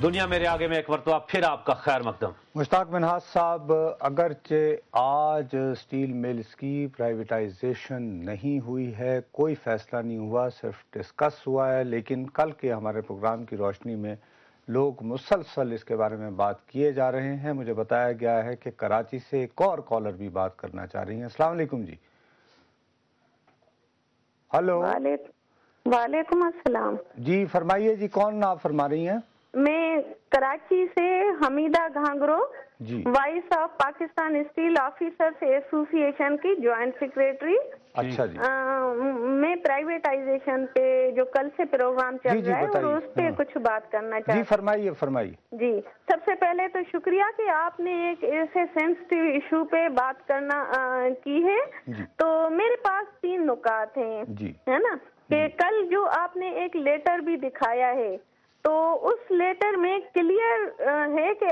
دنیا میرے آگے میں ایک مرتبہ پھر آپ کا خیر مقدم۔ مشتاق منہاج صاحب، اگرچہ آج سٹیل ملز کی پرائیویٹائزیشن نہیں ہوئی ہے، کوئی فیصلہ نہیں ہوا، صرف ڈسکس ہوا ہے، لیکن کل کے ہمارے پروگرام کی روشنی میں لوگ مسلسل اس کے بارے میں بات کیے جا رہے ہیں۔ مجھے بتایا گیا ہے کہ کراچی سے ایک اور کالر بھی بات کرنا چاہ رہی ہیں۔ السلام علیکم جی۔ ہلو، وعلیکم السلام جی فرمائیے جی، کون آپ فرما رہی ہیں؟ میں کراچی سے حمیدہ گھانگرو، جی، voice of Pakistan steel officers association کی جوائنٹ سیکریٹری۔ اچھا جی، میں پرائیویٹائزیشن پہ جو کل سے پروگرام چل جی رہا ہے اور بتائیے، اس پہ کچھ بات کرنا چاہتی جی ہوں۔ فرمائیے۔ جی، سب سے پہلے تو شکریہ کہ آپ نے ایک ایسے سینسٹیو ایشو پہ بات کرنا کی ہے۔ جی تو میرے پاس 3 نکات ہیں، جی، ہے نا، کہ کل جو آپ نے ایک لیٹر بھی دکھایا ہے، تو اس لیٹر میں کلیئر ہے کہ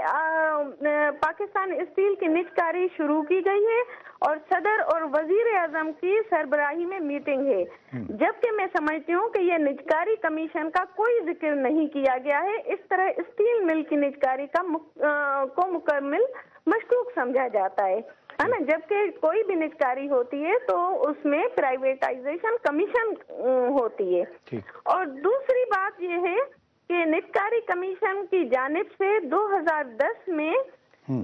پاکستان اسٹیل کی نجکاری شروع کی گئی ہے اور صدر اور وزیر اعظم کی سربراہی میں میٹنگ ہے، جبکہ میں سمجھتی ہوں کہ یہ نجکاری کمیشن کا کوئی ذکر نہیں کیا گیا ہے۔ اس طرح اسٹیل مل کی نجکاری کو مکمل مشکوک سمجھا جاتا ہے نا، جبکہ کوئی بھی نجکاری ہوتی ہے تو اس میں پرائیویٹائزیشن کمیشن ہوتی ہے۔ اور دوسری بات یہ ہے کہ نجکاری کمیشن کی جانب سے 2010 میں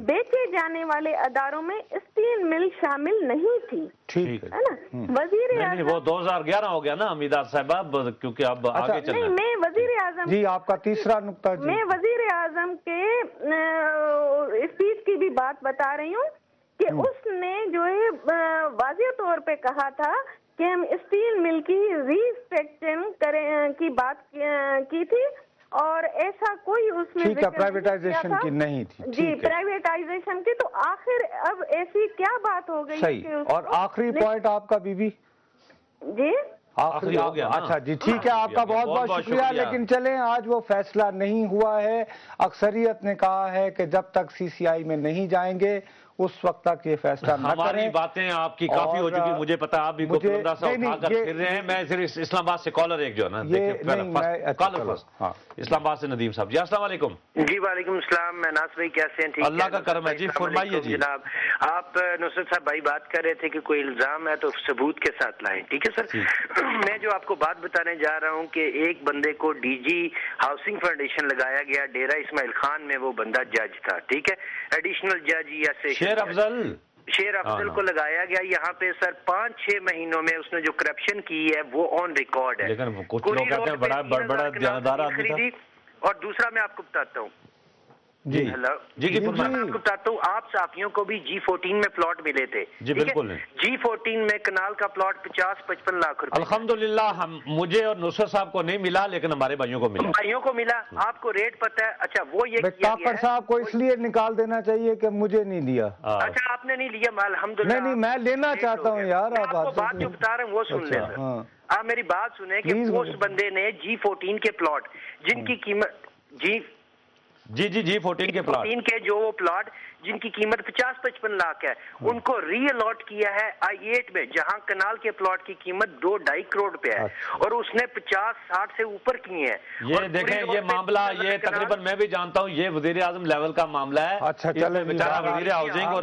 بیچے جانے والے اداروں میں اسٹیل مل شامل نہیں تھی، ٹھیک ہے نا۔ وزیر اعظم، وہ 2011 ہو گیا نا حمیدہ صاحبہ، کیونکہ اب آگے چلنا ہے۔ میں وزیر اعظم، جی آپ کا تیسرا نقطہ، جی میں وزیر اعظم کے اسپیچ کی بھی بات بتا رہی ہوں کہ اس نے جو ہے واضح طور پہ کہا تھا کہ ہم اسٹیل مل کی ری اسٹرکچرنگ کی بات کی تھی، اور ایسا کوئی اس میں ذکر پرائیویٹائزیشن کی نہیں تھی۔ جی، پرائیویٹائزیشن کی، تو آخر اب ایسی کیا بات ہو گئی؟ صحیح، اور آخری پوائنٹ آپ کا بی بی؟ جی آخری ہو گیا، اچھا جی ٹھیک ہے، آپ کا بہت بہت شکریہ۔ لیکن چلیں، آج وہ فیصلہ نہیں ہوا ہے۔ اکثریت نے کہا ہے کہ جب تک سی سی آئی میں نہیں جائیں گے اس وقت تک یہ فیصلہ نہ کریں۔ ہماری باتیں آپ کی کافی ہو چکی، مجھے پتا آپ بھی گفتگو سا اٹھا کر پھر رہے ہیں۔ میں صرف اسلام آباد سے کالر ایک جو ہے نا، اسلام آباد سے ندیم صاحب۔ جی السلام علیکم۔ جی وعلیکم السلام، میں ناصر بھائی، کیسے ہیں؟ ٹھیک، اللہ کا کرم ہے جی، فرمائیے جی۔ جناب، آپ نصرت صاحب بھائی بات کر رہے تھے کہ کوئی الزام ہے تو ثبوت کے ساتھ لائیں، ٹھیک ہے سر؟ میں جو آپ کو بات بتانے جا رہا ہوں کہ ایک بندے کو ڈی جی ہاؤسنگ فاؤنڈیشن لگایا گیا، ڈیرہ اسماعیل خان میں، وہ بندہ جج تھا، ٹھیک ہے، ایڈیشنل جج یا شیر افضل کو لگایا گیا۔ یہاں پہ سر 5-6 مہینوں میں اس نے جو کرپشن کی ہے وہ آن ریکارڈ ہے، لیکن کچھ لوگ کہتے ہیں بڑا دیانتدار آدمی تھا۔ اور دوسرا میں آپ کو بتاتا ہوں، جی ہیلو جی جی، میں آپ کو بتاتا ہوں، آپ صحافیوں کو بھی G14 میں پلاٹ ملے تھے، جی بالکل۔ G14 میں کنال کا پلاٹ 50-55 لاکھ روپے۔ الحمدللہ مجھے اور نصرت صاحب کو نہیں ملا، لیکن ہمارے بھائیوں کو ملا۔ بھائیوں کو ملا، آپ کو ریٹ پتہ ہے؟ اچھا، وہ یہ کاکڑ صاحب کو اس لیے نکال دینا چاہیے کہ مجھے نہیں دیا۔ اچھا آپ نے نہیں لیا، الحمدللہ۔ نہیں، میں لینا چاہتا ہوں یار۔ آپ کو بات جو بتا رہا ہوں وہ سن لیں سر، آپ میری بات سنیں کہ اس بندے نے G14 کے پلاٹ جن کی قیمت G14 کے پلاٹ کے جو وہ پلاٹ جن کی قیمت 50-55 لاکھ ہے، ان کو ری الاٹ کیا ہے I8 میں، جہاں کنال کے پلاٹ کی قیمت 2-2.5 کروڑ روپے ہے، اور اس نے 50-60 سے اوپر کی ہیں۔ یہ دیکھیں، یہ معاملہ، یہ تقریباً میں بھی جانتا ہوں، یہ وزیر اعظم لیول کا معاملہ ہے۔ اچھا چلے بیچارہ وزیر ہاؤسنگ، اور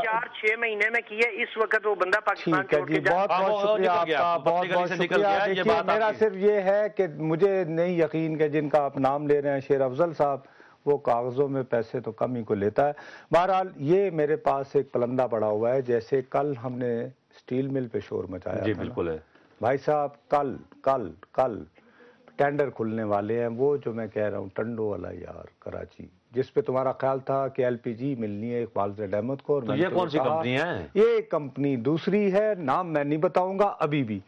4-6 مہینے میں کی ہے، اس وقت وہ بندہ پاکستان چھوڑ کے بہت بہت شکریہ آپ کا، بہت بہت شکریہ۔ دیکھیے میرا صرف یہ ہے کہ مجھے نہیں یقین کہ جن کا آپ نام لے رہے ہیں شیر افضل صاحب، وہ کاغذوں میں پیسے تو کم ہی کو لیتا ہے۔ بہرحال یہ میرے پاس ایک پلندہ پڑا ہوا ہے، جیسے کل ہم نے سٹیل مل پہ شور مچایا۔ جی بالکل ہے بھائی صاحب، کل ٹینڈر کھلنے والے ہیں، وہ جو میں کہہ رہا ہوں ٹنڈو والا یار کراچی، جس پہ تمہارا خیال تھا کہ ایل پی جی ملنی ہے اقبال زیڈ احمد کو، اور یہ کون سی کمپنی ہے؟ یہ کمپنی دوسری ہے، نام میں نہیں بتاؤں گا ابھی بھی۔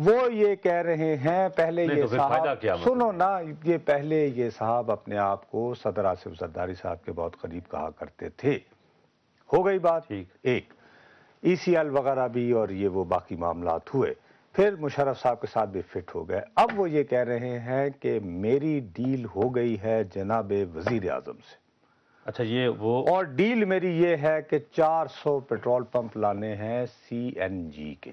وہ یہ کہہ رہے ہیں، پہلے یہ صاحب سنو نا، یہ پہلے یہ صاحب اپنے آپ کو صدر آصف زرداری صاحب کے بہت قریب کہا کرتے تھے۔ ہو گئی بات ایک، ای سی ایل وغیرہ بھی، اور یہ وہ باقی معاملات ہوئے، پھر مشرف صاحب کے ساتھ بھی فٹ ہو گئے۔ اب وہ یہ کہہ رہے ہیں کہ میری ڈیل ہو گئی ہے جناب وزیر اعظم سے۔ اچھا، یہ وہ، اور ڈیل میری یہ ہے کہ 400 پیٹرول پمپ لانے ہیں سی این جی کے۔